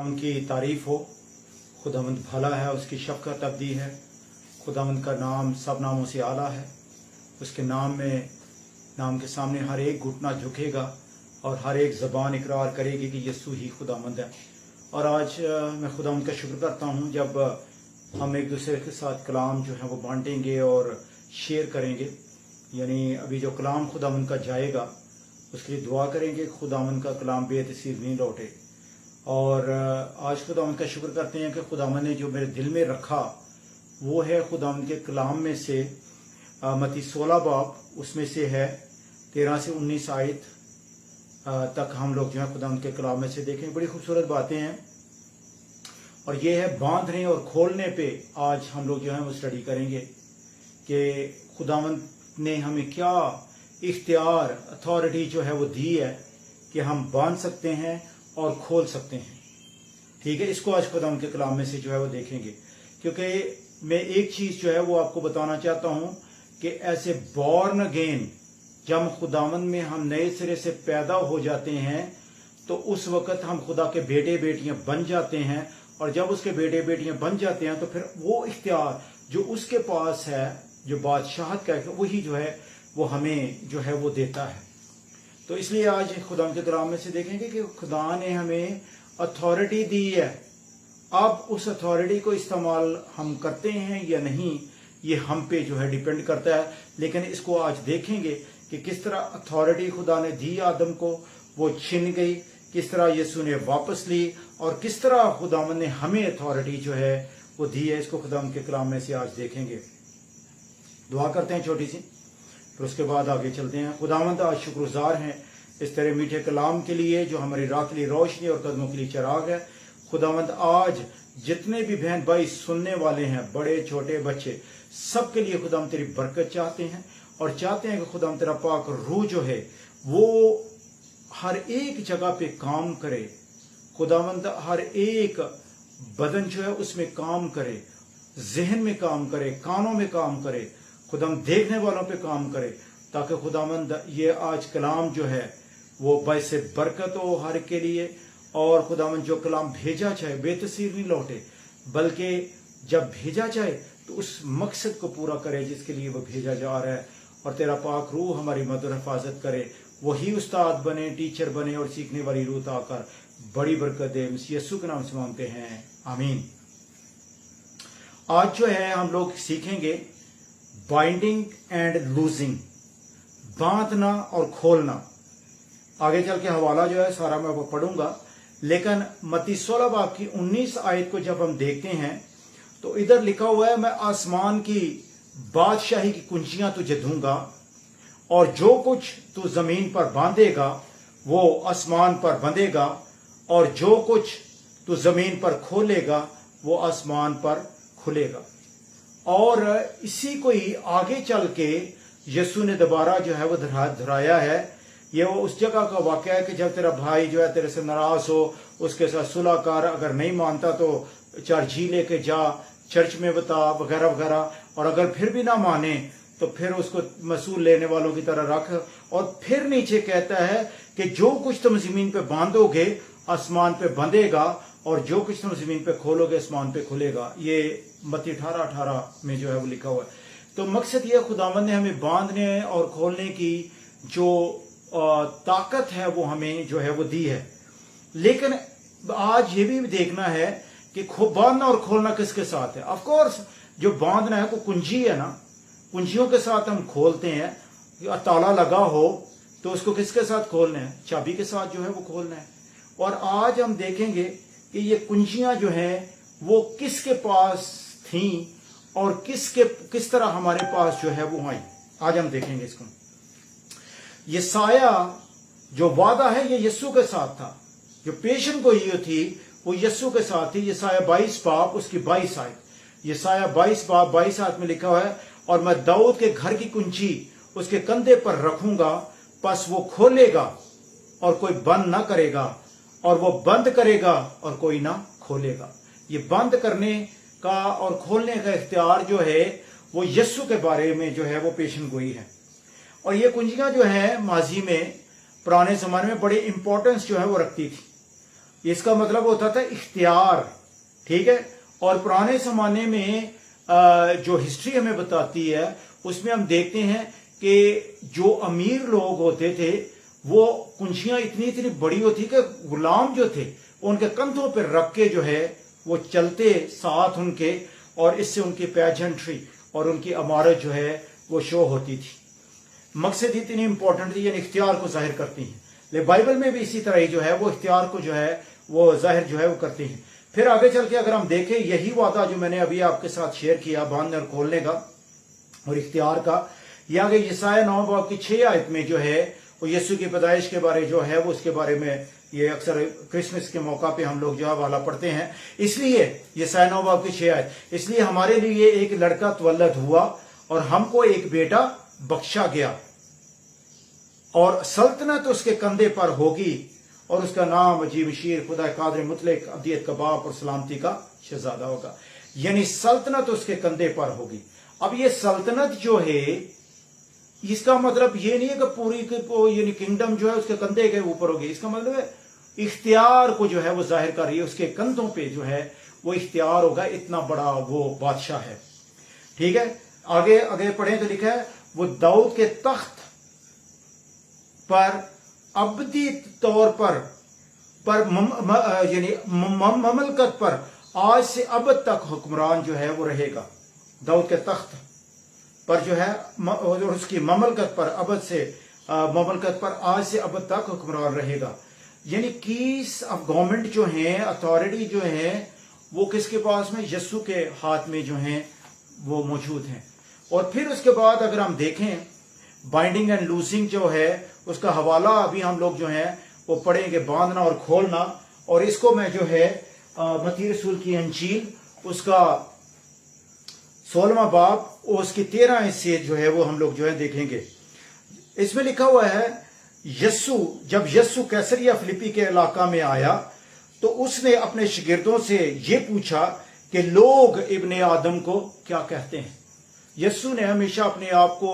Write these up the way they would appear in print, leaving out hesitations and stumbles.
उनकी तारीफ हो। खुदावंद भला है, उसकी शफ़क़त अबदी है। खुदावंद का नाम सब नामों से आला है। उसके नाम के सामने हर एक घुटना झुकेगा और हर एक ज़बान इकरार करेगी कि यीशु ही खुदावंद है। और आज मैं खुदावंद का शुक्र करता हूँ जब हम एक दूसरे के साथ कलाम जो है वो बांटेंगे और शेयर करेंगे। यानी अभी जो कलाम खुदावंद का जाएगा उसके लिए दुआ करेंगे, खुदावंद का कलाम बेतसीर नहीं लौटे। और आज खुदावंद का शुक्र करते हैं कि खुदावंद ने जो मेरे दिल में रखा वो है खुदावंद के कलाम में से मत्ती 16 बाब उसमें से है 13 से 19 आयत तक हम लोग जो है खुदावंद के कलाम में से देखें। बड़ी खूबसूरत बातें हैं और ये है बांधने और खोलने पे आज हम लोग जो है वो स्टडी करेंगे कि खुदावंद ने हमें क्या इख्तियार अथॉरिटी जो है वो दी है कि हम बांध सकते हैं और खोल सकते हैं। ठीक है, इसको आज खुदावंद के कलाम में से जो है वो देखेंगे, क्योंकि मैं एक चीज जो है वो आपको बताना चाहता हूं कि ऐसे बॉर्न अगेन जब खुदावंद में हम नए सिरे से पैदा हो जाते हैं तो उस वक्त हम खुदा के बेटे बेटियां बन जाते हैं। और जब उसके बेटे बेटियां बन जाते हैं तो फिर वो इख्तियार जो उसके पास है, जो बादशाहत का है, वही जो है वो हमें जो है वो देता है। तो इसलिए आज खुदा के कलाम में से देखेंगे कि खुदा ने हमें अथॉरिटी दी है। अब उस अथॉरिटी को इस्तेमाल हम करते हैं या नहीं, ये हम पे जो है डिपेंड करता है। लेकिन इसको आज देखेंगे कि किस तरह अथॉरिटी खुदा ने दी आदम को, वो छिन गई, किस तरह यीशु ने वापस ली और किस तरह खुदावंद ने हमें अथॉरिटी जो है वो दी है। इसको खुदावंद के कलाम में से आज देखेंगे। दुआ करते हैं छोटी सी, फिर उसके बाद आगे चलते हैं। खुदावंद आज शुक्रगुजार हैं इस तरह मीठे कलाम के लिए जो हमारी राह के लिए रोशनी और कदमों के लिए चिराग है। खुदावंद आज जितने भी बहन भाई सुनने वाले हैं, बड़े छोटे बच्चे, सबके लिए खुदावंद तेरी बरकत चाहते हैं और चाहते हैं कि खुदावंद तेरा पाक रूह जो है वो हर एक जगह पे काम करे। खुदावंद हर एक बदन जो है उसमें काम करे, जहन में काम करे, कानों में काम करे, खुदावंद देखने वालों पे काम करे, ताकि खुदावंद ये आज कलाम जो है वो बाइसे बरकत हो हर के लिए। और खुदावंद जो कलाम भेजा जाए बेतसीर नहीं लौटे, बल्कि जब भेजा जाए तो उस मकसद को पूरा करे जिसके लिए वो भेजा जा रहा है। और तेरा पाक रूह हमारी मदद हिफाजत करे, वही उस्ताद बने, टीचर बने और सीखने वाली रूह आकर बड़ी बरकत दे। यीशु के नाम से मांगते हैं, आमीन। आज जो है हम लोग सीखेंगे बाइंडिंग एंड लूजिंग, बांधना और खोलना। आगे चल के हवाला जो है सारा मैं वो पढ़ूंगा, लेकिन मत्ती 16 बाब की 19 आयत को जब हम देखते हैं तो इधर लिखा हुआ है, मैं आसमान की बादशाही की कुंजियां तुझे दूंगा और जो कुछ तू जमीन पर बांधेगा वो आसमान पर बंधेगा और जो कुछ तू जमीन पर खोलेगा वो आसमान पर खुलेगा। और इसी को ही आगे चल के यीशु ने दोबारा जो है वो दोहराया है। ये वो उस जगह का वाकया है कि जब तेरा भाई जो है तेरे से नाराज हो, उसके साथ सुलह कर, अगर नहीं मानता तो 4 जी लेके जा, चर्च में बता, वगैरह वगैरह। और अगर फिर भी ना माने तो फिर उसको मसूल लेने वालों की तरह रख। और फिर नीचे कहता है कि जो कुछ तुम जमीन पे बांधोगे आसमान पे बंधेगा और जो कुछ तुम जमीन पे खोलोगे आसमान पे खुलेगा। ये मत्ती 18:18 में जो है वो लिखा हुआ है। तो मकसद ये, खुदावंद ने हमें बांधने और खोलने की जो ताकत है वो हमें जो है वो दी है। लेकिन आज ये भी देखना है कि बांधना और खोलना किसके साथ है। ऑफ कोर्स जो बांधना है वो कुंजी है ना, कुंजियों के साथ हम खोलते हैं। ताला लगा हो तो उसको किसके साथ खोलना है, चाबी के साथ जो है वो खोलना है। और आज हम देखेंगे कि ये कुंजियां जो हैं वो किसके पास थी और किस तरह हमारे पास जो है वो आई। आज हम देखेंगे इसको। ये साया जो वादा है ये यीशु के साथ था, जो पेशन को ये थी वो यीशु के साथ थी। ये साया 22 बाब उसकी 22 आयत, ये साया 22 बाब 22 आयत में लिखा हुआ है, और मैं दाऊद के घर की कुंजी उसके कंधे पर रखूंगा, बस वो खोलेगा और कोई बंद ना करेगा और वो बंद करेगा और कोई ना खोलेगा। ये बंद करने का और खोलने का इख्तियार जो है वो यीशु के बारे में जो है वो पेशन गोई है। और ये कुंजियां जो है माजी में पुराने जमाने में बड़े इंपॉर्टेंस जो है वो रखती थी। इसका मतलब होता था इख्तियार, ठीक है। और पुराने जमाने में जो हिस्ट्री हमें बताती है उसमें हम देखते हैं कि जो अमीर लोग होते थे वो कुंजियां इतनी इतनी बड़ी होती कि गुलाम जो थे उनके कंधों पर रख के जो है वो चलते साथ उनके, और इससे उनकी पेजेंट्री और उनकी अमारत जो है वो शो होती थी। मकसद इतनी इंपॉर्टेंट थी, यानी इख्तियार को जाहिर करती हैं। लेकिन बाइबल में भी इसी तरह ही जो है वो इख्तियार को जो है वो जाहिर जो है वो करती हैं। फिर आगे चल के अगर हम देखें, यही वादा जो मैंने अभी आपके साथ शेयर किया बांधने और खोलने का और इख्तियार का, ये आगे यसाया 9 बाब की 6 आयत में जो है वो यीशु की पैदाइश के बारे जो है वो उसके बारे में, ये अक्सर क्रिसमस के मौका पे हम लोग जो है वाला पढ़ते हैं। इसलिए यसाया 9 बाब की 6 आयत, इसलिए हमारे लिए एक लड़का तवल्लद हुआ और हमको एक बेटा बख्शा गया और सल्तनत उसके कंधे पर होगी और उसका नाम अजीब शीर, खुदा कादिर मुतलक, अब्दियत का बाप और सलामती का शहजादा होगा। यानी सल्तनत उसके कंधे पर होगी। अब ये सल्तनत जो है इसका मतलब ये नहीं है कि पूरी यानी किंगडम जो है उसके कंधे के ऊपर होगी। इसका मतलब है इख्तियार को जो है वो जाहिर कर रही है, उसके कंधों पे जो है वो इख्तियार होगा, इतना बड़ा वो बादशाह है, ठीक है। आगे आगे पढ़ें तो लिखा है वो दाऊद के तख्त पर अबदी तौर पर यानी ममलकत पर आज से अब तक हुक्मरान जो है वो रहेगा। दाऊद के तख्त पर जो है और उसकी ममलकत पर अबद से ममलकत पर आज से अब तक हुक्मरान रहेगा। यानी कीस ऑफ गवर्नमेंट जो है, अथॉरिटी जो है वो किसके पास में, यीशु के हाथ में जो है वो मौजूद हैं। और फिर उसके बाद अगर हम देखें बाइंडिंग एंड लूजिंग जो है उसका हवाला अभी हम लोग जो है वो पढ़ेंगे, बांधना और खोलना। और इसको मैं जो है मत्ती रसूल की अंजील उसका 16वां बाब और उसकी 13 से जो है वो हम लोग जो है देखेंगे। इसमें लिखा हुआ है जब यस्सु कैसरिया फिलिपी के इलाका में आया तो उसने अपने शागिर्दों से ये पूछा कि लोग इब्ने आदम को क्या कहते हैं। यस्सु ने हमेशा अपने आप को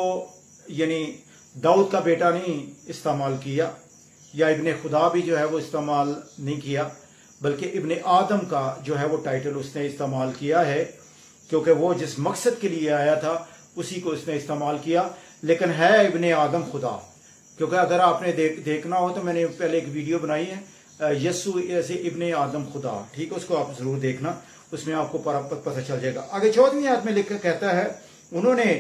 यानी दाऊद का बेटा नहीं इस्तेमाल किया, या इब्ने खुदा भी जो है वो इस्तेमाल नहीं किया, बल्कि इब्ने आदम का जो है वो टाइटल उसने इस्तेमाल किया है, क्योंकि वो जिस मकसद के लिए आया था उसी को उसने इस्तेमाल किया। लेकिन है इब्ने आदम खुदा, क्योंकि अगर आपने देखना हो तो मैंने पहले एक वीडियो बनाई है यस्सु ऐसे इब्ने आदम खुदा, ठीक है, उसको आप जरूर देखना, उसमें आपको पता चल जाएगा। आगे 14वीं आयत में लिखकर कहता है उन्होंने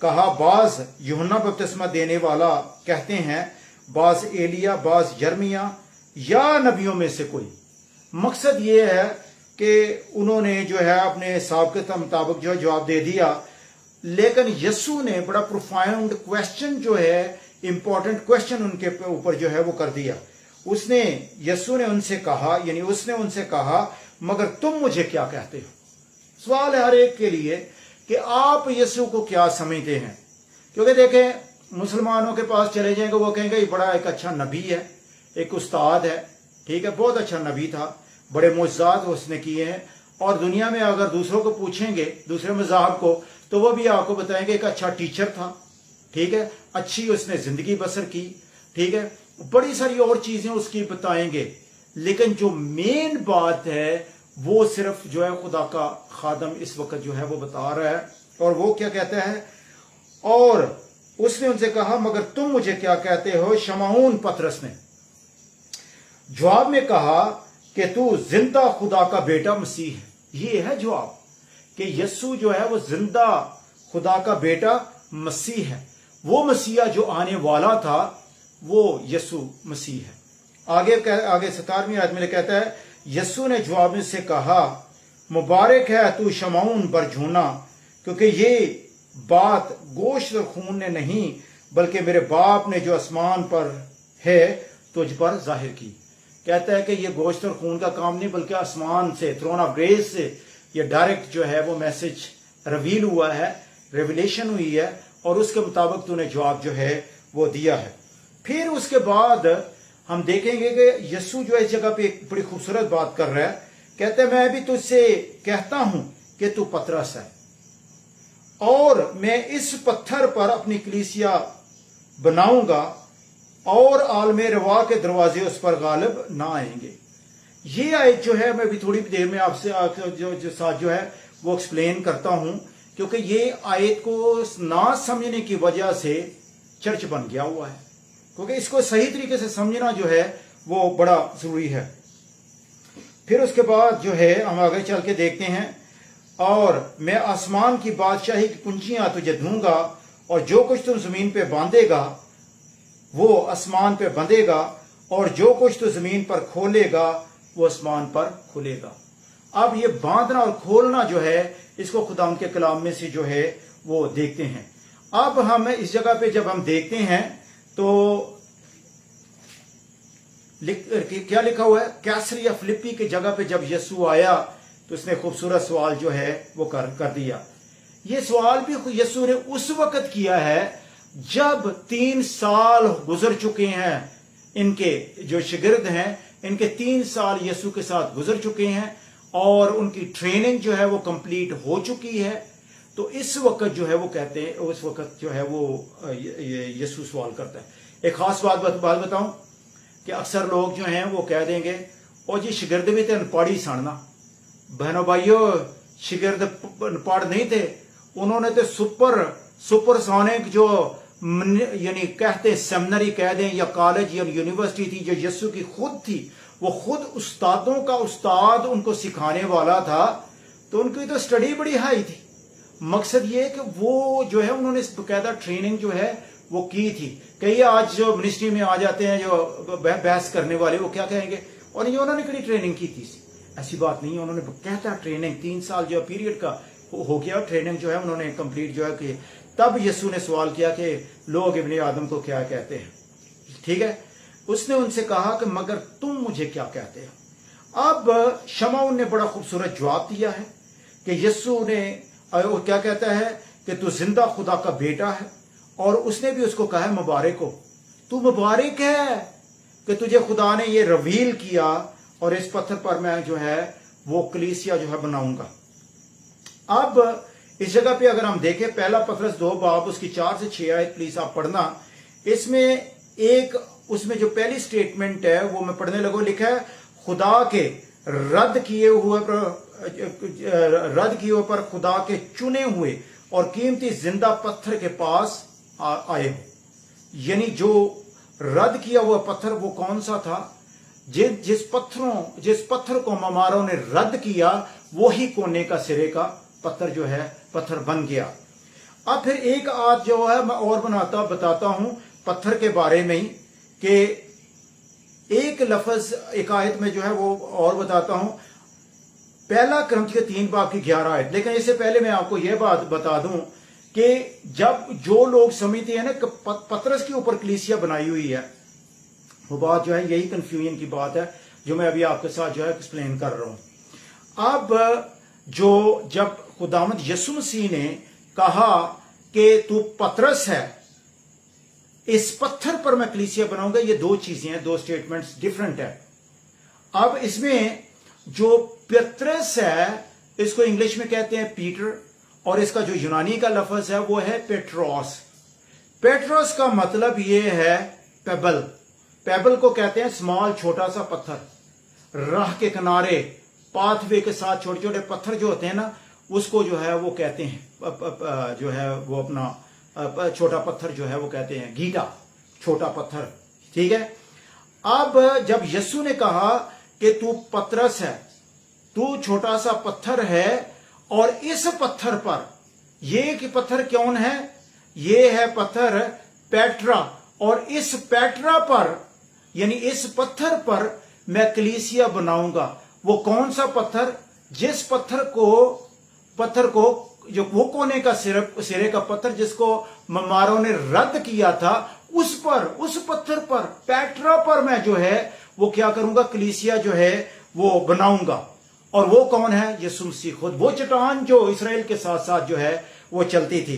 कहा बाज यूहन्ना बपतिस्मा देने वाला कहते हैं, बाज एलिया, बाज यर्मिया या नबियों में से कोई। मकसद ये है कि उन्होंने जो है अपने साहब के मुताबिक जो जवाब दे दिया, लेकिन यस्सु ने बड़ा प्रोफाउंड क्वेश्चन जो है, इंपॉर्टेंट क्वेश्चन उनके ऊपर जो है वो कर दिया। यस्सु ने उनसे कहा, यानी उसने उनसे कहा मगर तुम मुझे क्या कहते हो। सवाल है हर एक के लिए कि आप यस्सु को क्या समझते हैं। क्योंकि देखें मुसलमानों के पास चले जाएंगे वो कहेंगे ये बड़ा एक अच्छा नबी है, एक उस्ताद है, ठीक है, बहुत अच्छा नबी था, बड़े मुअज्जात उसने किए हैं। और दुनिया में अगर दूसरों को पूछेंगे दूसरे मज़ाहब को तो वो भी आपको बताएंगे एक अच्छा टीचर था, ठीक है, अच्छी उसने जिंदगी बसर की, ठीक है, बड़ी सारी और चीजें उसकी बताएंगे। लेकिन जो मेन बात है वो सिर्फ जो है खुदा का खादम इस वक्त जो है वो बता रहा है। और वो क्या कहता है, और उसने उनसे कहा मगर तुम मुझे क्या कहते हो। शमाऊन पतरस ने जवाब में कहा कि तू जिंदा खुदा का बेटा मसीह है। ये है जवाब कि यस्सु जो है वो जिंदा खुदा का बेटा मसीह है। वो मसीहा जो आने वाला था वो यस्सु मसीह है। आगे 17वीं आयत में कहता है यस्सु ने जवाब में से कहा मुबारक है तू शमाऊन बरझूना, क्योंकि ये बात गोश्त और खून ने नहीं बल्कि मेरे बाप ने जो आसमान पर है तुझ पर जाहिर की। कहता है कि ये गोश्त और खून का काम नहीं बल्कि आसमान से, थ्रोन ऑफ ग्रेस से ये डायरेक्ट जो है वो मैसेज रिवील हुआ है, रेवलेशन हुई है, और उसके मुताबिक तूने जवाब जो है वो दिया है। फिर उसके बाद हम देखेंगे कि यस्सु जो इस जगह पे एक बड़ी खूबसूरत बात कर रहा है। कहते हैं मैं भी तुझसे कहता हूं कि तू पतरस है और मैं इस पत्थर पर अपनी कलीसिया बनाऊंगा और आलमे रवा के दरवाजे उस पर गालिब ना आएंगे। ये आयत जो है मैं भी थोड़ी देर में आपसे जो साथ जो है वो एक्सप्लेन करता हूं, क्योंकि ये आयत को ना समझने की वजह से चर्च बन गया हुआ है, क्योंकि इसको सही तरीके से समझना जो है वो बड़ा जरूरी है। फिर उसके बाद जो है हम आगे चल के देखते हैं, और मैं आसमान की बादशाही की कुंजियां तुझे दूंगा, और जो कुछ तुम जमीन पे बांधेगा वो आसमान पे बंधेगा, और जो कुछ तू जमीन पर खोलेगा वो आसमान पर खुलेगा। अब ये बांधना और खोलना जो है इसको खुदा के कलाम में से जो है वो देखते हैं। अब हम इस जगह पे जब हम देखते हैं तो क्या लिखा हुआ है, कैसरिया फिलिप्पी की जगह पे जब यीशु आया तो उसने खूबसूरत सवाल जो है वो कर दिया। ये सवाल भी यीशु ने उस वक्त किया है जब 3 साल गुजर चुके हैं, इनके जो शागिर्द हैं इनके 3 साल यीशु के साथ गुजर चुके हैं और उनकी ट्रेनिंग जो है वो कंप्लीट हो चुकी है। तो इस वक्त जो है वो कहते हैं, उस वक्त जो है वो यीशु सवाल करता है। एक खास बात बताऊं कि अक्सर लोग जो हैं वो कह देंगे, और जी शागिर्द भी थे अनपढ़ सड़ना। बहनों भाइयों, शागिर्द अनपढ़ नहीं थे, उन्होंने तो सुपरसोनिक जो यानी कहते सेमिनरी कह दें या कॉलेज या यूनिवर्सिटी थी जो यीशु की खुद थी, वो खुद उस्तादों का उस्ताद उनको सिखाने वाला था, तो उनकी तो स्टडी बड़ी हाई थी। मकसद ये कि वो जो है उन्होंने बकायदा ट्रेनिंग जो है वो की थी। कई आज जो मिनिस्ट्री में आ जाते हैं जो बहस करने वाले, वो क्या कहेंगे, और ये उन्होंने कड़ी ट्रेनिंग की थी। ऐसी बात नहीं है, उन्होंने बकायदा ट्रेनिंग 3 साल जो पीरियड का हो गया, ट्रेनिंग जो है उन्होंने कंप्लीट जो है कि तब यीशु ने सवाल किया कि लोग इब्ने आदम को क्या कहते हैं। ठीक है, उसने उनसे कहा कि मगर तुम मुझे क्या कहते हो। अब शमौन ने बड़ा खूबसूरत जवाब दिया है कि यीशु ने क्या कहता है कि तू जिंदा खुदा का बेटा है, और उसने भी उसको कहा है मुबारक हो, तू मुबारक है कि तुझे खुदा ने ये रिवील किया, और इस पत्थर पर मैं जो है वो कलीसिया जो है बनाऊंगा। अब इस जगह पे अगर हम देखें, पहला पतरस 2 बाब उसकी 4 से 6 आयत प्लीज आप पढ़ना। इसमें एक उसमें जो पहली स्टेटमेंट है वो मैं पढ़ने लगो, लिखा है खुदा के रद्द किए हुए पर खुदा के चुने हुए और कीमती जिंदा पत्थर के पास आए हो। यानी जो रद्द किया हुआ पत्थर वो कौन सा था, जिस पत्थर को ममारों ने रद्द किया वही कोने का सिरे का पत्थर जो है पत्थर बन गया। अब फिर एक आयत जो है मैं और बताता हूं पत्थर के बारे में ही, कि एक लफ्ज एक आयत में जो है वो और बताता हूं, पहला कुरिन्थियों 3 बाब की 11 आयत। लेकिन इससे पहले मैं आपको यह बात बता दूं कि जब जो लोग समझते हैं ना कि पतरस के ऊपर कलीसिया बनाई हुई है, वो बात जो है यही कंफ्यूजन की बात है जो मैं अभी आपके साथ जो है एक्सप्लेन कर रहा हूं। अब जो जब खुदावंद यीशु मसीह ने कहा कि तू पतरस है, इस पत्थर पर मैं कलीसिया बनाऊंगा, ये 2 चीजें हैं, 2 स्टेटमेंट्स डिफरेंट है। अब इसमें जो पतरस है इसको इंग्लिश में कहते हैं पीटर, और इसका जो यूनानी का लफ्ज है वो है पेट्रोस। पेट्रोस का मतलब ये है पेबल। पेबल को कहते हैं स्मॉल, छोटा सा पत्थर। राह के किनारे पाथवे के साथ छोटे छोटे पत्थर जो होते हैं ना, उसको जो है वो कहते हैं जो है वो अपना छोटा पत्थर जो है वो कहते हैं गीटा, छोटा पत्थर। ठीक है, अब जब यीशु ने कहा कि तू पतरस है, तू छोटा सा पत्थर है, और इस पत्थर पर, ये कि पत्थर कौन है, ये है पत्थर पेट्रा, और इस पेट्रा पर यानी इस पत्थर पर मैं कलीसिया बनाऊंगा। वो कौन सा पत्थर, जिस पत्थर को जो वो कोने का सिरे का पत्थर जिसको ममारों ने रद्द किया था, उस पत्थर पर पेट्रा पर मैं जो है वो क्या करूंगा, कलीसिया जो है वो बनाऊंगा। और वो कौन है, यीशु मसीह खुद, वो चट्टान जो इसराइल के साथ साथ जो है वो चलती थी।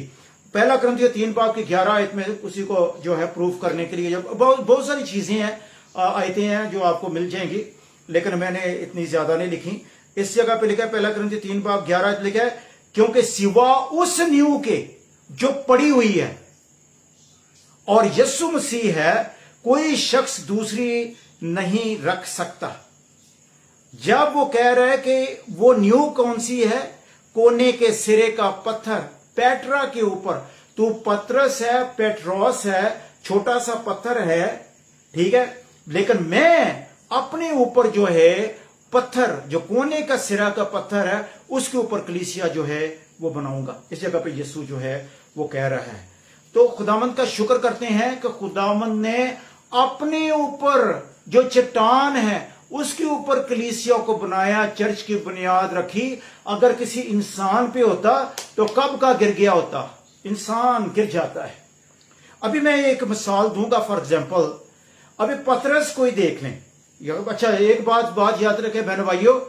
पहला कुरिन्थियों 3 बाब की 11 आयत में उसी को जो है प्रूफ करने के लिए जब बहुत सारी चीजें हैं, आयतें हैं जो आपको मिल जाएंगी, लेकिन मैंने इतनी ज्यादा नहीं लिखी। इस जगह पे लिखा है पहला कुरिन्थियों 3 बाब 11 आयत लिखा है, क्योंकि सिवा उस नींव के जो पड़ी हुई है और यीशु मसीह है, कोई शख्स दूसरी नहीं रख सकता। जब वो कह रहा है कि वो न्यू कौन सी है, कोने के सिरे का पत्थर, पेट्रा के ऊपर, तू पतरस है, पेट्रोस है, छोटा सा पत्थर है, ठीक है, लेकिन मैं अपने ऊपर जो है पत्थर, जो कोने का सिरा का पत्थर है, उसके ऊपर कलीसिया जो है वो बनाऊंगा। इस जगह पे यीशु जो है वो कह रहा है। तो खुदावंद का शुक्र करते हैं कि खुदावंद ने अपने ऊपर जो चट्टान है उसके ऊपर कलीसिया को बनाया, चर्च की बुनियाद रखी। अगर किसी इंसान पे होता तो कब का गिर गया होता, इंसान गिर जाता है। अभी मैं एक मिसाल दूंगा, फॉर एग्जाम्पल अभी पतरस को ही देख लें। अच्छा, एक बात याद रखें बहनों भाइयों,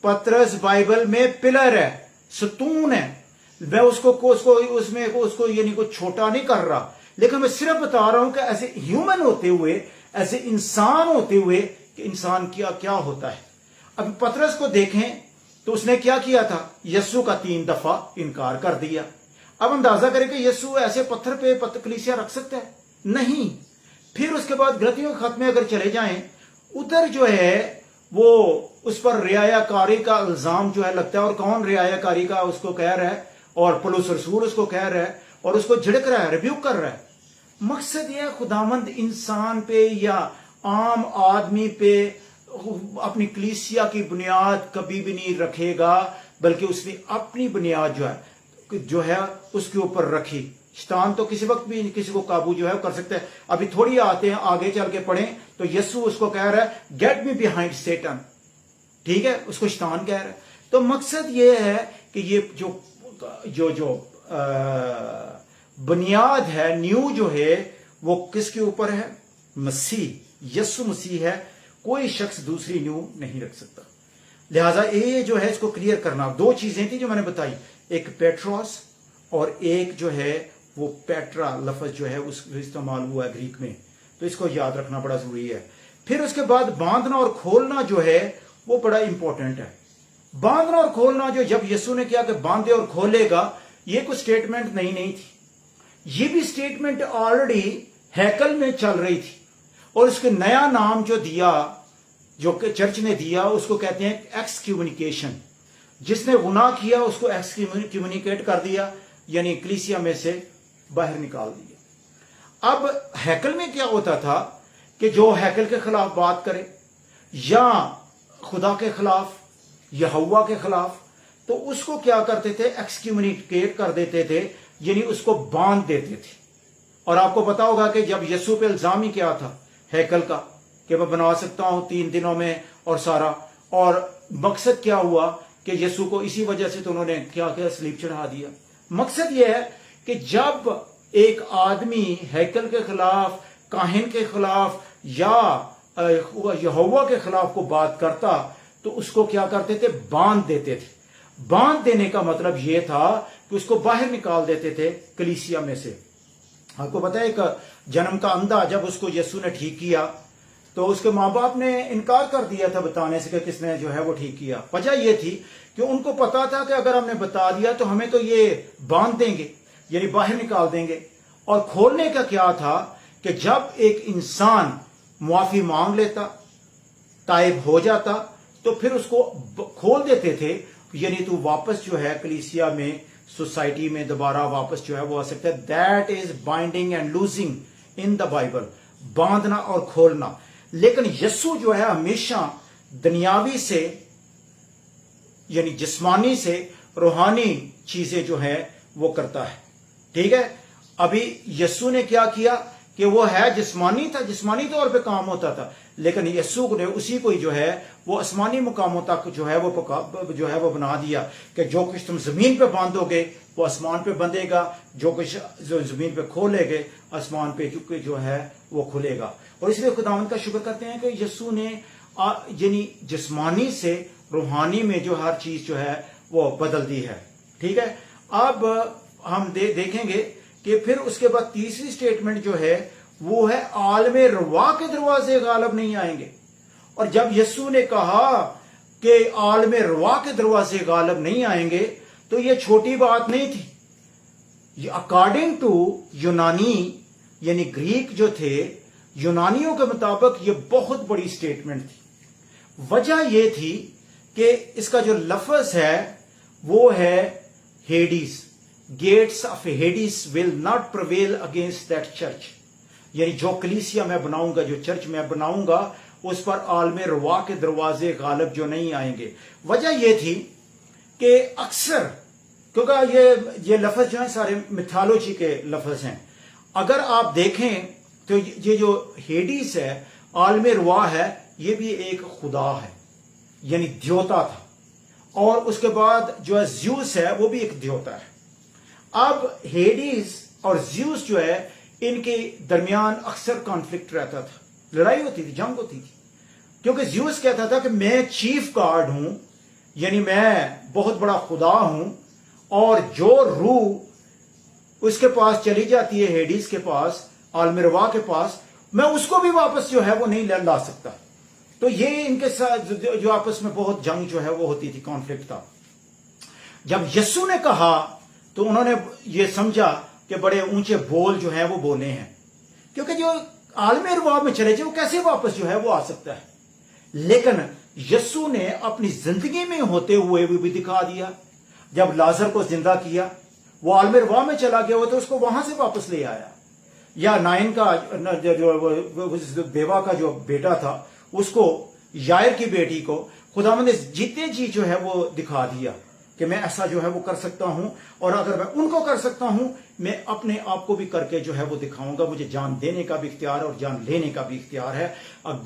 पतरस बाइबल में पिलर है, सतून है। मैं उसको ये नहीं कुछ छोटा नहीं कर रहा, लेकिन मैं सिर्फ बता रहा हूं कि ऐसे ह्यूमन होते हुए, ऐसे इंसान होते हुए कि इंसान क्या होता है। अब पतरस को देखें तो उसने क्या किया था, यीशु का 3 दफा इनकार कर दिया। अब अंदाजा करें कि यीशु ऐसे पत्थर पे कलीसिया रख सकता है? नहीं। फिर उसके बाद गलतियों के खत में अगर चले जाएं, उधर जो है वो उस पर रियायाकारी का इल्जाम जो है लगता है, और कौन रियायाकारी का उसको कह रहा है, और पौलुस रसूल उसको कह रहा है और उसको झिड़क रहा है, रिब्यूक कर रहा है। मकसद यह खुदावंद इंसान पे या आम आदमी पे अपनी कलीसिया की बुनियाद कभी भी नहीं रखेगा, बल्कि उसने अपनी बुनियाद जो है उसके ऊपर रखी। शैतान तो किसी वक्त भी किसी को काबू जो है कर सकता है। अभी थोड़ी आते हैं आगे चल के पढ़ें तो यीशु उसको कह रहा है, गेट मी बिहाइंड सेटन, ठीक है, उसको शैतान कह रहा है। तो मकसद ये है कि ये जो बुनियाद है, न्यू जो है वो किसके ऊपर है? मसीह, यीशु मसीह है। कोई शख्स दूसरी न्यू नहीं रख सकता। लिहाजा ये जो है इसको क्लियर करना। 2 चीजें थी जो मैंने बताई, एक पेट्रोस और एक जो है वो पेट्रा लफ्ज जो है उस इस्तेमाल हुआ है ग्रीक में, तो इसको याद रखना बड़ा जरूरी है। फिर उसके बाद बांधना और खोलना जो है वो बड़ा इंपॉर्टेंट है। बांधना और खोलना जो जब यीशु ने किया कि बांधे और खोलेगा, ये कोई स्टेटमेंट नहीं थी। ये भी स्टेटमेंट ऑलरेडी हैकल में चल रही थी, और उसके नया नाम जो दिया, जो चर्च ने दिया, उसको कहते हैं एक्सक्यूमिनिकेशन। जिसने गुनाह किया उसको एक्सक्यूमिनिकेट कर दिया, यानी कलीसिया में से बाहर निकाल दिया। अब हैकल में क्या होता था कि जो हैकल के खिलाफ बात करे या खुदा के खिलाफ, यहोवा के खिलाफ, तो उसको क्या करते थे? एक्सक्यूमिनिकेट कर देते थे, यानी उसको बांध देते थे। और आपको पता होगा कि जब यीशु पे इल्जाम ही क्या था हैकल का, कि मैं बना सकता हूं 3 दिनों में और सारा, और मकसद क्या हुआ कि यीशु को इसी वजह से तो उन्होंने क्या सलीब चढ़ा दिया। मकसद यह है कि जब एक आदमी हैकल के खिलाफ, काहिन के खिलाफ या यहोवा के खिलाफ को बात करता तो उसको क्या करते थे? बांध देते थे। बांध देने का मतलब यह था कि उसको बाहर निकाल देते थे कलीसिया में से। आपको पता है, एक जन्म का अंधा जब उसको यीशु ने ठीक किया तो उसके माँ बाप ने इनकार कर दिया था बताने से कि किसने जो है वो ठीक किया। वजह यह थी कि उनको पता था कि अगर हमने बता दिया तो हमें तो ये बांध देंगे, यानी बाहर निकाल देंगे। और खोलने का क्या था कि जब एक इंसान मुआफी मांग लेता, ताइब हो जाता, तो फिर उसको खोल देते थे, यानी तू वापस जो है कलीसिया में, सोसाइटी में दोबारा वापस जो है वो आ सकता है। That is binding and losing in the Bible, बांधना और खोलना। लेकिन यीशु जो है हमेशा दुनियावी से, यानी जिस्मानी से रूहानी चीजें जो है वो करता है, ठीक है। अभी यीशु ने क्या किया कि वो है जिस्मानी था, जिस्मानी तौर पे काम होता था, लेकिन यीशु ने उसी को ही जो है वो आसमानी मुकामों तक जो है वो बना दिया कि जो कुछ तुम जमीन पे बांधोगे वो आसमान पे बंधेगा, जो कुछ जो जमीन पे खोलेगे आसमान पे क्योंकि जो है वो खुलेगा। और इसलिए खुदावंद का शुक्र करते हैं कि यीशु ने यानी जिस्मानी से रूहानी में जो हर चीज जो है वो बदल दी है, ठीक है। अब हम देखेंगे कि फिर उसके बाद तीसरी स्टेटमेंट जो है वो है आलमे रवा के दरवाजे गालब नहीं आएंगे। और जब यीशु ने कहा कि आलमे रवा के दरवाजे गालब नहीं आएंगे तो ये छोटी बात नहीं थी। अकॉर्डिंग टू यूनानी, यानी ग्रीक जो थे, यूनानियों के मुताबिक ये बहुत बड़ी स्टेटमेंट थी। वजह यह थी کہ اس کا جو لفظ ہے وہ ہے Hades. Gates of Hades will not prevail against that church. یعنی جو کلیسیا میں بناؤں گا, جو چرچ میں بناؤں گا, اس پر عالم روا کے دروازے غالب جو نہیں آئیں گے. وجہ یہ تھی کہ اکثر, کیونکہ یہ لفظ جو ہیں سارے میتھالوجی کے لفظ ہیں, اگر آپ دیکھیں تو یہ جو ہیڈیز ہے, عالم روا ہے, یہ بھی ایک خدا ہے, یعنی دیوتا تھا. اور اس کے بعد جو ہے زیوس ہے وہ بھی ایک دیوتا ہے. اب ہیڈیز اور زیوس جو ہے ان کے درمیان اکثر کانفلکٹ رہتا تھا, لڑائی ہوتی تھی, جنگ ہوتی تھی. کیونکہ زیوس کہتا تھا کہ میں چیف گارڈ ہوں, یعنی میں بہت بڑا خدا ہوں, اور جو روح اس کے پاس چلی جاتی ہے, ہیڈیز کے پاس, عالم روا کے پاس, میں اس کو بھی واپس جو ہے وہ نہیں لا سکتا. تو یہ ان کے ساتھ جو آپس میں بہت جنگ جو ہے وہ ہوتی تھی, کانفلکٹ تھا. جب یسوع نے کہا تو انہوں نے یہ سمجھا کہ بڑے اونچے بول جو ہیں وہ بولے ہیں, کیونکہ جو عالم روا میں چلے جائے وہ کیسے واپس جو ہے وہ آ سکتا ہے. لیکن یسوع نے اپنی زندگی میں ہوتے ہوئے بھی دکھا دیا. جب لازر کو زندہ کیا, وہ عالم روا میں چلا گیا ہوا تو اس کو وہاں سے واپس لے آیا. یا نائن کا جو بیوہ کا جو بیٹا تھا, اس کو, یائر کی بیٹی کو, خداوند نے جیتے جی جو ہے وہ دکھا دیا کہ میں ایسا جو ہے وہ کر سکتا ہوں, اور اگر میں ان کو کر سکتا ہوں, میں اپنے آپ کو بھی کر کے جو ہے وہ دکھاؤں گا. مجھے جان دینے کا بھی اختیار ہے اور جان لینے کا بھی اختیار ہے.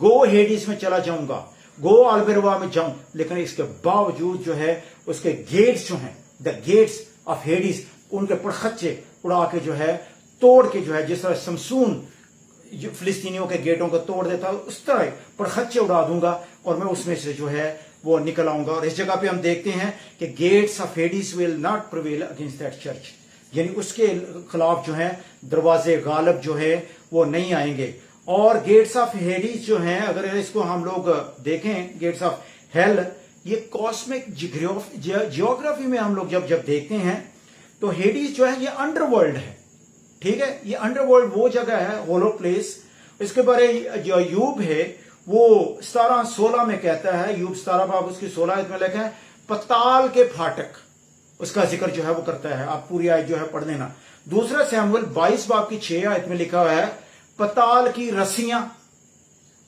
گو ہیڈیز میں چلا جاؤں گا, گو عالم روا میں جاؤں, لیکن اس کے باوجود جو ہے اس کے گیٹس جو ہیں, دا گیٹس آف ہیڈیز, ان کے پرخچے اڑا کے جو ہے, توڑ کے جو ہے, جس طرح سمسون فلسطینیوں کے گیٹوں کو توڑ دیتا, اس طرح پرخچے اڑا دوں گا, اور میں اس میں سے جو ہے وہ نکل آؤں گا. اور اس جگہ پہ ہم دیکھتے ہیں کہ gates of Hades will not prevail against that church, یعنی اس کے خلاف جو ہے دروازے غالب جو ہے وہ نہیں آئیں گے. اور گیٹس آف ہیڈیز جو ہیں, اگر اس کو ہم لوگ دیکھیں, گیٹس آف ہیل, یہ کاسمک جیوگرافی میں ہم لوگ جب دیکھتے ہیں تو ہیڈیز جو ہے یہ انڈر ورلڈ ہے. ٹھیک ہے, یہ انڈر ورلڈ وہ جگہ ہے, ہولو پلیس. اس کے بارے جو ایوب ہے وہ 17:16 میں کہتا ہے, ایوب 17 باب اس کی 16 میں لکھا ہے, پتال کے پھاٹک, اس کا ذکر جو ہے وہ کرتا ہے. آپ پوری آیت جو ہے پڑھ لینا. دوسرا سیموئیل 22 باب کی 6 آیت میں لکھا ہوا ہے, پتال کی رسیاں,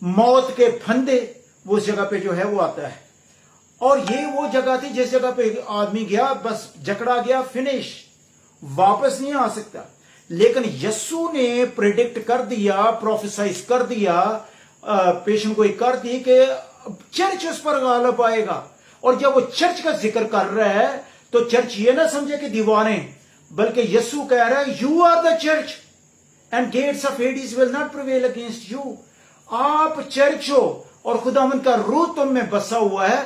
موت کے پھندے, وہ اس جگہ پہ جو ہے وہ آتا ہے. اور یہ وہ جگہ تھی جس جگہ پہ آدمی گیا, بس جکڑا گیا, فنش, واپس نہیں آ سکتا. لیکن یسوع نے پریڈکٹ کر دیا, پروفیسائز کر دیا, پیشن گوئی کر دی کہ چرچ اس پر غالب آئے گا. اور جب وہ چرچ کا ذکر کر رہا ہے تو چرچ یہ نہ سمجھے کہ دیواریں, بلکہ یسوع کہہ رہا ہے you are the church and gates of Hades will not prevail against you. آپ چرچ ہو اور خداوند کا روح تم میں بسا ہوا ہے,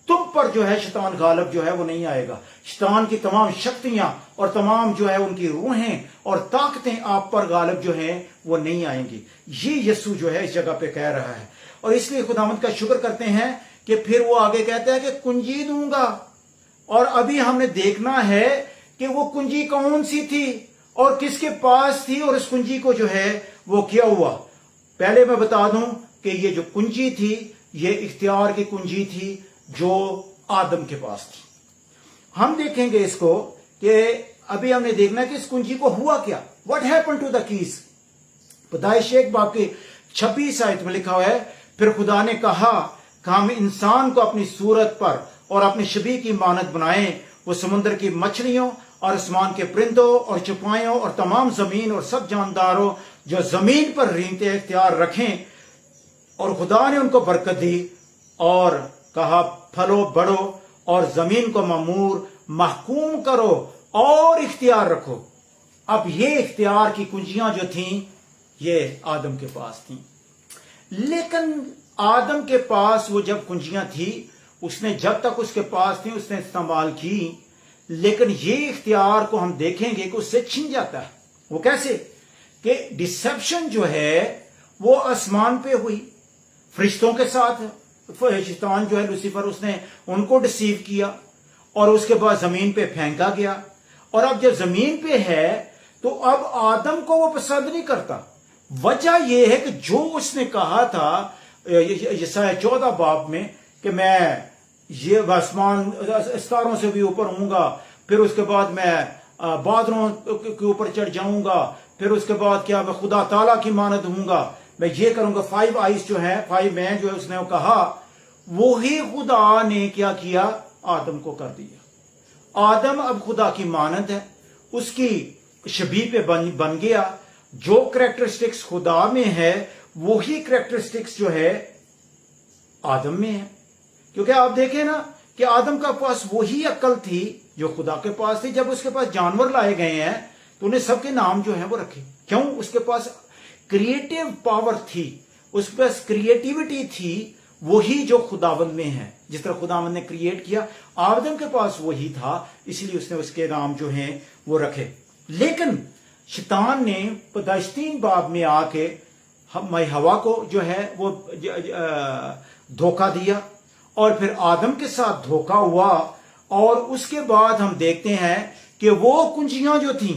تم پر جو ہے شیطان غالب جو ہے وہ نہیں آئے گا. شیطان کی تمام شکتیاں اور تمام جو ہے ان کی روحیں اور طاقتیں آپ پر غالب جو ہیں وہ نہیں آئیں گی. یہ یسوع جو ہے اس جگہ پہ کہہ رہا ہے. اور اس لیے خداوند کا شکر کرتے ہیں کہ پھر وہ آگے کہتا ہے کہ کنجی دوں گا. اور ابھی ہم نے دیکھنا ہے کہ وہ کنجی کون سی تھی اور کس کے پاس تھی, اور اس کنجی کو جو ہے وہ کیا ہوا. پہلے میں بتا دوں کہ یہ جو کنجی تھی یہ اختیار کی کنجی تھی جو آدم کے پاس تھی. ہم دیکھیں گے اس کو کہ ابھی ہم نے دیکھنا ہے کہ اس کنجی کو ہوا کیا. What happen to the keys. پیدائش 1 باب کی 26 آیت میں لکھا ہوا ہے, پھر خدا نے کہا کہ ہم انسان کو اپنی صورت پر اور اپنی شبیہ کی مانند بنائیں, وہ سمندر کی مچھلیوں اور آسمان کے پرندوں اور چپائیوں اور تمام زمین اور سب جانداروں جو زمین پر رینگتے اختیار رکھیں. اور خدا نے ان کو برکت دی اور کہا پھلو بڑھو اور زمین کو معمور محکوم کرو اور اختیار رکھو. اب یہ اختیار کی کنجیاں جو تھیں یہ آدم کے پاس تھیں. لیکن آدم کے پاس وہ جب کنجیاں تھی, اس نے جب تک اس کے پاس تھی اس نے استعمال کی, لیکن یہ اختیار کو ہم دیکھیں گے کہ اس سے چھن جاتا ہے. وہ کیسے کہ ڈسیپشن جو ہے وہ آسمان پہ ہوئی فرشتوں کے ساتھ. شیطان جو ہے لوسیفر, اس نے ان کو ڈسیو کیا اور اس کے بعد زمین پہ پھینکا گیا. اور اب جب زمین پہ ہے تو اب آدم کو وہ پسند نہیں کرتا. وجہ یہ ہے کہ جو اس نے کہا تھا یسایا 14 باب میں کہ میں ये आसमान सितारों से भी ऊपर होऊंगा, फिर उसके बाद मैं बादलों के ऊपर चढ़ जाऊंगा, फिर उसके बाद क्या मैं खुदा ताला की मानद हूंगा, मैं ये करूंगा। 5 आइज जो है, 5 मैन जो है, उसने कहा, वो ही खुदा ने क्या किया, आदम को कर दिया। आदम अब खुदा की मानद है, उसकी शबीह पे बन गया। जो करेक्टरिस्टिक्स खुदा में है वही करेक्टरिस्टिक्स जो है आदम में है। क्योंकि आप देखें ना कि आदम का पास वही अक्ल थी जो खुदा के पास थी। जब उसके पास जानवर लाए गए हैं तो उन्हें सबके नाम जो है वो रखे। क्यों? उसके पास क्रिएटिव पावर थी, उसके पास क्रिएटिविटी थी, वही जो खुदावंद में है। जिस तरह खुदावंद ने क्रिएट किया, आदम के पास वही था, इसलिए उसने उसके नाम जो हैं वो रखे। लेकिन शैतान ने पैदाइश 3 बाब में आके हवा को जो है वो धोखा दिया, और फिर आदम के साथ धोखा हुआ। और उसके बाद हम देखते हैं कि वो कुंजियां जो थी,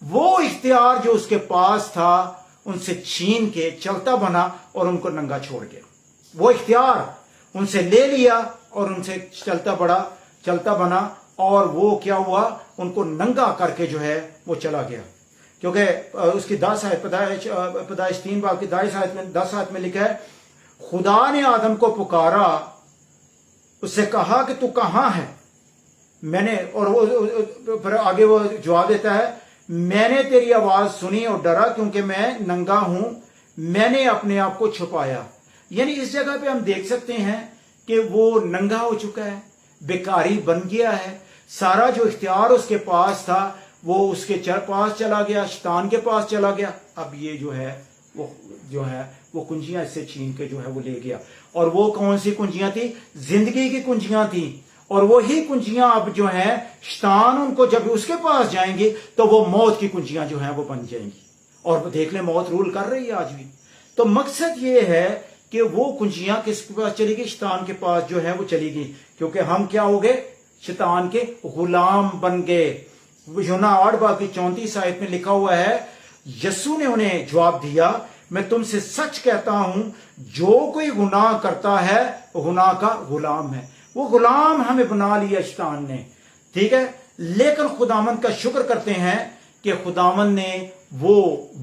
वो इख्तियार जो उसके पास था, उनसे छीन के चलता बना और उनको नंगा छोड़ गया। वो इख्तियार उनसे ले लिया और उनसे चलता बना, और वो क्या हुआ, उनको नंगा करके जो है वो चला गया। क्योंकि उसकी 10 आयत, पैदाइश 3 बाब की 10 आयत में लिखा है, खुदा ने आदम को पुकारा, उससे कहा कि तू कहां है। मैंने, और वो फिर आगे वो जवाब देता है, मैंने तेरी आवाज सुनी और डरा, क्योंकि मैं नंगा हूं, मैंने अपने आप को छुपाया। यानी इस जगह पे हम देख सकते हैं कि वो नंगा हो चुका है, बेकारी बन गया है। सारा जो इख्तियार उसके पास था वो उसके पास चला गया, शैतान के पास चला गया। अब ये जो है वो कुंजियां इससे छीन के जो है वो ले गया। और वो कौन सी कुंजियां थी? जिंदगी की कुंजियां थी। और वही कुंजियां अब जो है शैतान उनको, जब उसके पास जाएंगे तो वो मौत की कुंजियां जो है वो बन जाएंगी। और देख ले, मौत रूल कर रही है आज भी। तो मकसद ये है कि वो कुंजियां किसके पास चली गई? शैतान के पास जो है वो चली गई। क्योंकि हम क्या हो गए? शैतान के गुलाम बन गए। यूहन्ना 8 बाब की 34 आयत में लिखा हुआ है, यीशु ने उन्हें जवाब दिया, मैं तुमसे सच कहता हूं, जो कोई गुनाह करता है वो गुनाह का गुलाम है। वो गुलाम हमें बना लिया शैतान ने, ठीक है। लेकिन खुदावंद का शुक्र करते हैं कि खुदावंद ने वो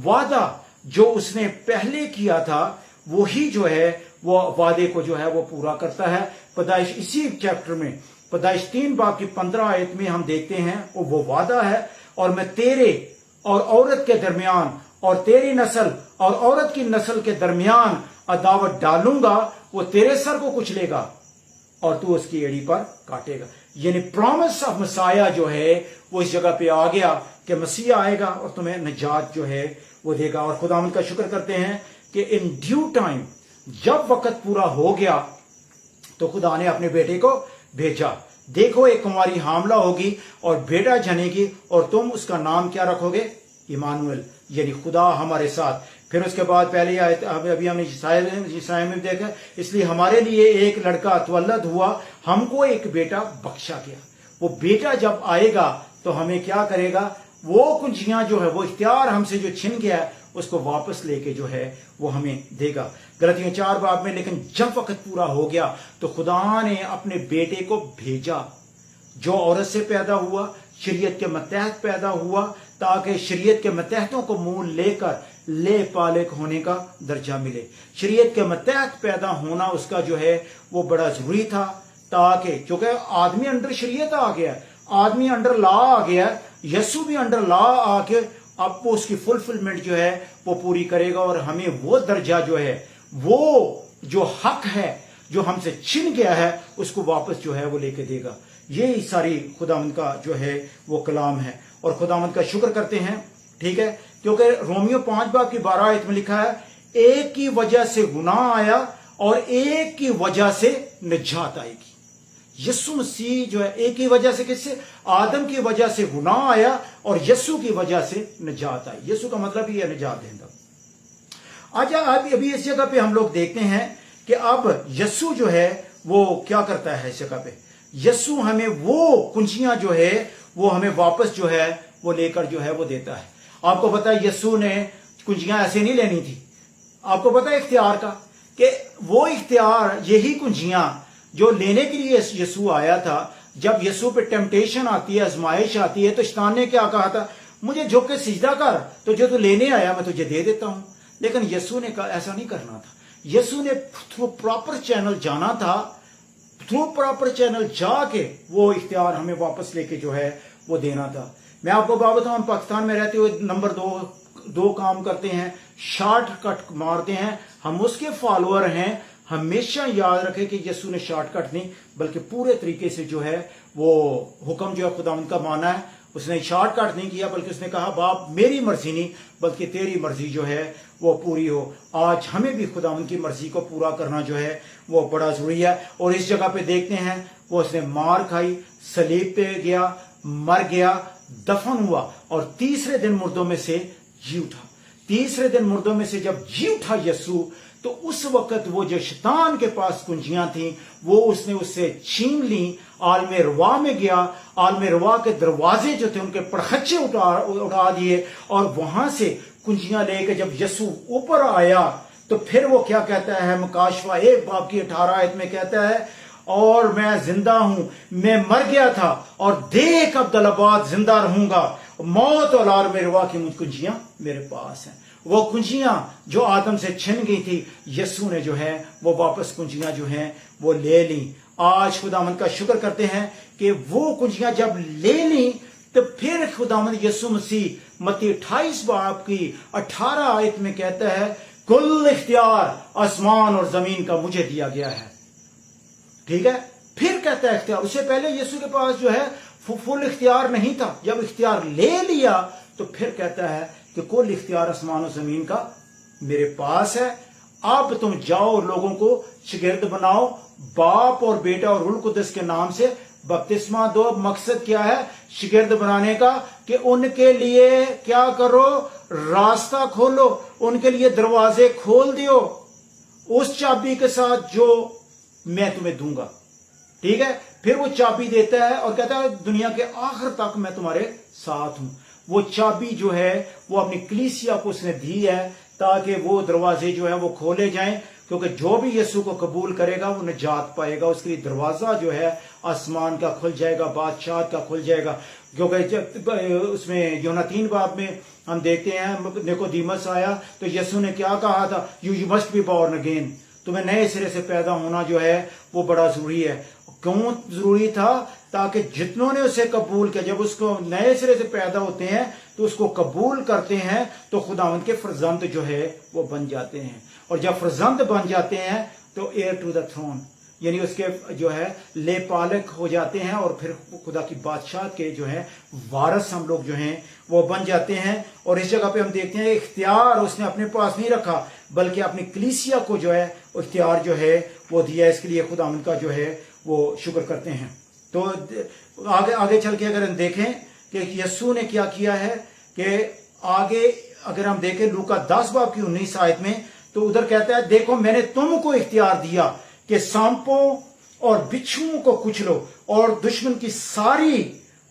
वादा जो उसने पहले किया था, वही जो है वो वादे को जो है वो पूरा करता है। पैदाइश इसी चैप्टर में, पैदाइश 3 बाब की 15 आयत में हम देखते हैं वो वादा है, और मैं तेरे और औरत के दरमियान और तेरी नस्ल और औरत की नस्ल के दरमियान अदावत डालूंगा, वो तेरे सर को कुचलेगा और तू उसकी एड़ी पर काटेगा। यानी प्रॉमिस ऑफ मसाया जो है वो इस जगह पे आ गया कि मसीहा आएगा और तुम्हें निजात जो है वो देगा। और खुदावंद का शुक्र करते हैं कि इन ड्यू टाइम, जब वक्त पूरा हो गया, तो खुदा ने अपने बेटे को भेजा। देखो, एक कुंवारी हामला होगी और बेटा जनेगी, और तुम उसका नाम क्या रखोगे? इमानुएल, यानी खुदा हमारे साथ। फिर उसके बाद पहले आयत अभी हमने ईसाया में देखा, इसलिए हमारे लिए एक लड़का तवल्लद हुआ, हमको एक बेटा बख्शा गया। वो बेटा जब आएगा तो हमें क्या करेगा? वो कुंजियां जो है, वो इख्तियार हमसे जो छिन गया है, उसको वापस लेके जो है वो हमें देगा। गलतियां 4 बाब में, लेकिन जब वक्त पूरा हो गया तो खुदा ने अपने बेटे को भेजा, जो औरत से पैदा हुआ, शरीयत के मतहत पैदा हुआ, ताकि शरीयत के मतहतों को मुंह लेकर ले पालक होने का दर्जा मिले। शरीयत के मतहत पैदा होना उसका जो है वो बड़ा जरूरी था, ताकि चूंकि आदमी अंडर शरीयत आ गया, आदमी अंडर लॉ आ गया, यीशु भी अंडर लॉ आके अब वो उसकी फुलफिलमेंट जो है वो पूरी करेगा, और हमें वो दर्जा जो है, वो जो हक है जो हमसे छिन गया है, उसको वापस जो है वो लेके देगा। ये सारी खुदावंद का जो है वो कलाम है, और खुदावंद का शुक्र करते हैं, ठीक है। क्योंकि रोमियो 5 बाब की 12 आयत में लिखा है, एक की वजह से गुनाह आया और एक की वजह से निजात आएगी। यीशु मसीह जो है, एक ही वजह से, किससे? आदम की वजह से गुनाह आया और यीशु की वजह से निजात आई। यीशु का मतलब ही है निजात देना। आज अभी इस जगह पे हम लोग देखते हैं कि अब यीशु जो है वो क्या करता है इस जगह पे। यीशु हमें वो कुंजियां जो है वो हमें वापस जो है वो लेकर जो है वो देता है। आपको पता है यीशु ने कुंजियां ऐसे नहीं लेनी थी। आपको पता है इख्तियार का, कि वो इख्तियार, यही कुंजियां जो लेने के लिए यसू आया था, जब यसू पे टेम्पटेशन आती है, आजमाइश आती है, तो शैतान ने क्या कहा था, मुझे झुक के सिजदा कर, तो जो तू लेने आया मैं तुझे दे देता हूं। लेकिन यसू ने कहा ऐसा नहीं करना था। यसू ने थ्रू प्रॉपर चैनल जाना था, थ्रू प्रॉपर चैनल जाके वो इख्तियार हमें वापस लेके जो है वो देना था। मैं आपको बात बताऊं, हम पाकिस्तान में रहते हुए नंबर दो काम करते हैं, शॉर्ट कट मारते हैं, हम उसके फॉलोअर हैं। हमेशा याद रखें कि यसू ने शॉर्टकट नहीं बल्कि पूरे तरीके से जो है वो हुक्म जो है खुदावंद का माना है। उसने शॉर्टकट नहीं किया बल्कि उसने कहा बाप मेरी मर्जी नहीं बल्कि तेरी मर्जी जो है वो पूरी हो। आज हमें भी खुदावंद की मर्जी को पूरा करना जो है वो बड़ा जरूरी है। और इस जगह पे देखते हैं वो उसने मार खाई, सलीब पे गया, मर गया, दफन हुआ और तीसरे दिन मुर्दों में से जी उठा। तीसरे दिन मुर्दों में से जब जी उठा यसू, तो उस वक्त वो जो शैतान के पास कुंजियां थी वो उसने उससे छीन ली। आलमे रवा में गया, आलमे रवा के दरवाजे जो थे उनके पड़खच्चे उठा दिए और वहां से कुंजियां लेके जब यसू ऊपर आया तो फिर वो क्या कहता है, मुकाशवा 1 बाब की 18 आयत में कहता है, और मैं जिंदा हूं, मैं मर गया था और देख अब्दुल्लाबाद जिंदा रहूंगा, मौत और आलमे रवा की मुझ कुंजियां मेरे पास हैं। वो कुंजियां जो आदम से छिन गई थी, यसू ने जो है वो वापस कुंजियां जो हैं वो ले ली। आज खुदावंद का शुक्र करते हैं कि वो कुंजियां जब ले ली तो फिर खुदावंद यसू मसीह मत्ती 28 बाब की 18 आयत में कहता है, कुल इख्तियार आसमान और जमीन का मुझे दिया गया है। ठीक है, फिर कहता है इख्तियार। उससे पहले यीशु के पास जो है फुल इख्तियार नहीं था। जब इख्तियार ले लिया तो फिर कहता है कि कुल इख्तियार आसमान और जमीन का मेरे पास है। अब तुम जाओ लोगों को शागिर्द बनाओ, बाप और बेटा और रूह कुद्दस के नाम से बपतिस्मा दो। मकसद क्या है शागिर्द बनाने का, कि उनके लिए क्या करो, रास्ता खोलो, उनके लिए दरवाजे खोल दियो उस चाबी के साथ जो मैं तुम्हें दूंगा। ठीक है, फिर वो चाबी देता है और कहता है दुनिया के आखिर तक मैं तुम्हारे साथ हूं। वो चाबी जो है वो अपनी कलीसिया को उसने दी है ताकि वो दरवाजे जो है वो खोले जाएं, क्योंकि जो भी यीशु को कबूल करेगा वो निजात पाएगा। उसके लिए दरवाजा जो है आसमान का खुल जाएगा, बादशाह का खुल जाएगा। क्योंकि उसमें यूहन्ना 3 बाब में हम देखते हैं निकोदीमस आया तो यीशु ने क्या कहा था, you must be born again, तुम्हें नए सिरे से पैदा होना जो है वो बड़ा जरूरी है। क्यों जरूरी था? ताकि जितनों ने उसे कबूल किया, जब उसको नए सिरे से पैदा होते हैं तो उसको कबूल करते हैं तो खुदावंद के फर्जंद जो है वो बन जाते हैं। और जब फर्जंद बन जाते हैं तो एयर टू द थ्रोन, यानी उसके जो है ले पालक हो जाते हैं और फिर खुदा की बादशाह के जो है वारस हम लोग जो हैं वो बन जाते हैं। और इस जगह पे हम देखते हैं इख्तियार उसने अपने पास नहीं रखा बल्कि अपनी कलीसिया को जो है इख्तियार जो है वो दिया। इसके लिए खुदावंद का जो है वो शुक्र करते हैं। तो आगे चल के अगर हम देखें कि यीशु ने क्या किया है, कि आगे अगर हम देखें लूका 10 बाब की 19 आयत में, तो उधर कहता है, देखो मैंने तुमको इख्तियार दिया कि सांपों और बिच्छुओं को कुचलो और दुश्मन की सारी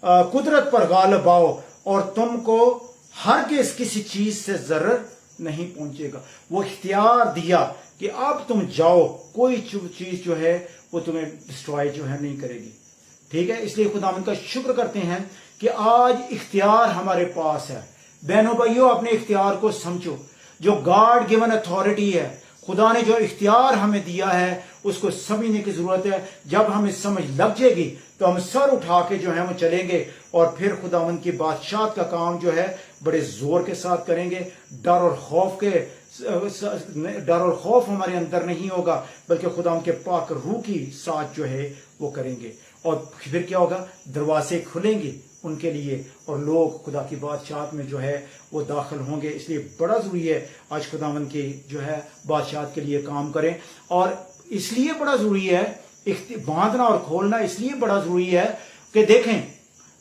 कुदरत पर गालिब आओ और तुमको हरगिज किसी चीज से जरर नहीं पहुंचेगा। वो इख्तियार दिया कि अब तुम जाओ, कोई चीज जो है वो तुम्हें डिस्ट्रॉय जो है नहीं करेगी। ठीक है, इसलिए खुदावंद का शुक्र करते हैं कि आज इख्तियार हमारे पास है। बहनों भाइयों, अपने इख्तियार को समझो। जो गॉड गिवन अथॉरिटी है, खुदा ने जो इख्तियार हमें दिया है उसको समझने की जरूरत है। जब हमें समझ लग जाएगी तो हम सर उठा के जो है वो चलेंगे और फिर खुदावंद की बादशाह का काम जो है बड़े जोर के साथ करेंगे। डर और खौफ हमारे अंदर नहीं होगा बल्कि खुदावंद के पाक रूह की साथ जो है वो करेंगे। और फिर क्या होगा, दरवाजे खुलेंगे उनके लिए और लोग खुदा की बादशाह में जो है वो दाखिल होंगे। इसलिए बड़ा जरूरी है आज खुदावंद की जो है बादशाह के लिए काम करें। और इसलिए बड़ा जरूरी है बांधना और खोलना, इसलिए बड़ा जरूरी है कि देखें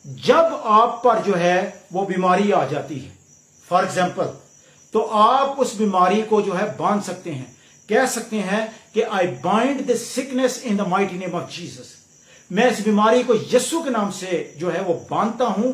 जब आप पर जो है वो बीमारी आ जाती है फॉर एग्जाम्पल, तो आप उस बीमारी को जो है बांध सकते हैं। कह सकते हैं कि I bind the sickness in the mighty name of Jesus. मैं इस बीमारी को यीशु के नाम से जो है वो बांधता हूं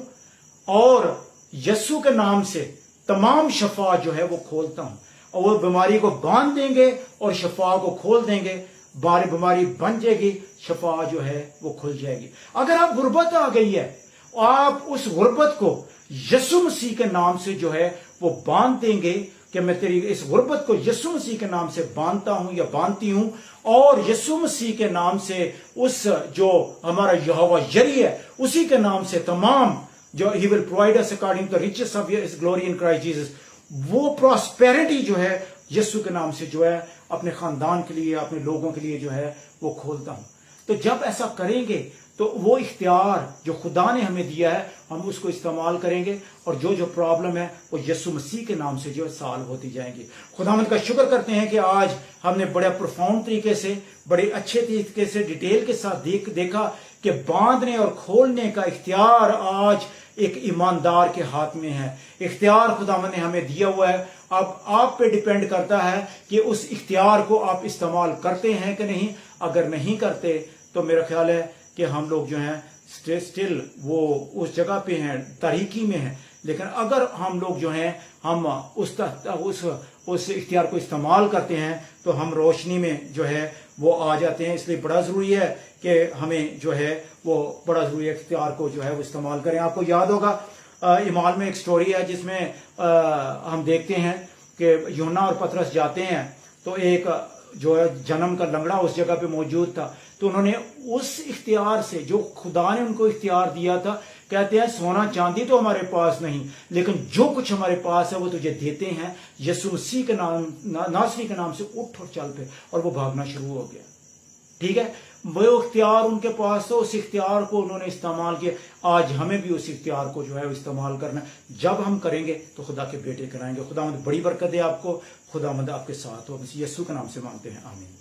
और यीशु के नाम से तमाम शफा जो है वो खोलता हूं। और वो बीमारी को बांध देंगे और शफा को खोल देंगे, बीमारी बन जाएगी, शफा जो है वो खुल जाएगी। अगर आप गुर्बत आ गई है, आप उस गुर्बत को यीशु मसीह के नाम से जो है वो बांध देंगे कि मैं तेरी इस गुर्बत को यीशु मसीह के नाम से बांधता हूं या बांधती हूं, और यीशु मसीह के नाम से उस जो हमारा यहोवा यरी है उसी के नाम से तमाम जो ही will provide us according to the riches of his glory in Christ Jesus, वो प्रॉस्पेरिटी जो है यीशु के नाम से जो है अपने खानदान के लिए, अपने लोगों के लिए जो है वो खोलता हूं। तो जब ऐसा करेंगे तो वो इख्तियार जो खुदा ने हमें दिया है हम उसको इस्तेमाल करेंगे, और जो जो प्रॉब्लम है वो यीशु मसीह के नाम से जो है सॉल्व होती जाएंगी। खुदावंद का शुक्र करते हैं कि आज हमने बड़े प्रोफाउंड तरीके से, बड़े अच्छे तरीके से, डिटेल के साथ देखा कि बांधने और खोलने का इख्तियार आज एक ईमानदार के हाथ में है। इख्तियार खुदावंद ने हमें दिया हुआ है, अब आप पे डिपेंड करता है कि उस इख्तियार को आप इस्तेमाल करते हैं कि नहीं। अगर नहीं करते तो मेरा ख्याल है कि हम लोग जो हैं स्टिल वो उस जगह पे हैं, तारीकी में हैं। लेकिन अगर हम लोग जो हैं हम उस इख्तियार को इस्तेमाल करते हैं तो हम रोशनी में जो है वो आ जाते हैं। इसलिए बड़ा ज़रूरी है कि हमें जो है वो बड़ा ज़रूरी है इख्तियार को जो है वो इस्तेमाल करें। आपको याद होगा ईमाल में एक स्टोरी है जिसमें हम देखते हैं कि यूहन्ना और पतरस जाते हैं तो एक जो है जन्म का लंगड़ा उस जगह पे मौजूद था। तो उन्होंने उस इख्तियार से जो खुदा ने उनको इख्तियार दिया था, कहते हैं सोना चांदी तो हमारे पास नहीं, लेकिन जो कुछ हमारे पास है वो तुझे देते हैं, यीशु मसीह के नाम नासरी के नाम से उठ और चल पे। और वो भागना शुरू हो गया। ठीक है, वो इख्तियार उनके पास था, उस इख्तियार को उन्होंने इस्तेमाल किया। आज हमें भी उस इख्तियार को जो है इस्तेमाल करना है। जब हम करेंगे तो खुदा के बेटे कराएंगे। खुदावंद बड़ी बरकत दे आपको, खुदावंद आपके साथ हो। यीशु के नाम से मांगते हैं, आमीन।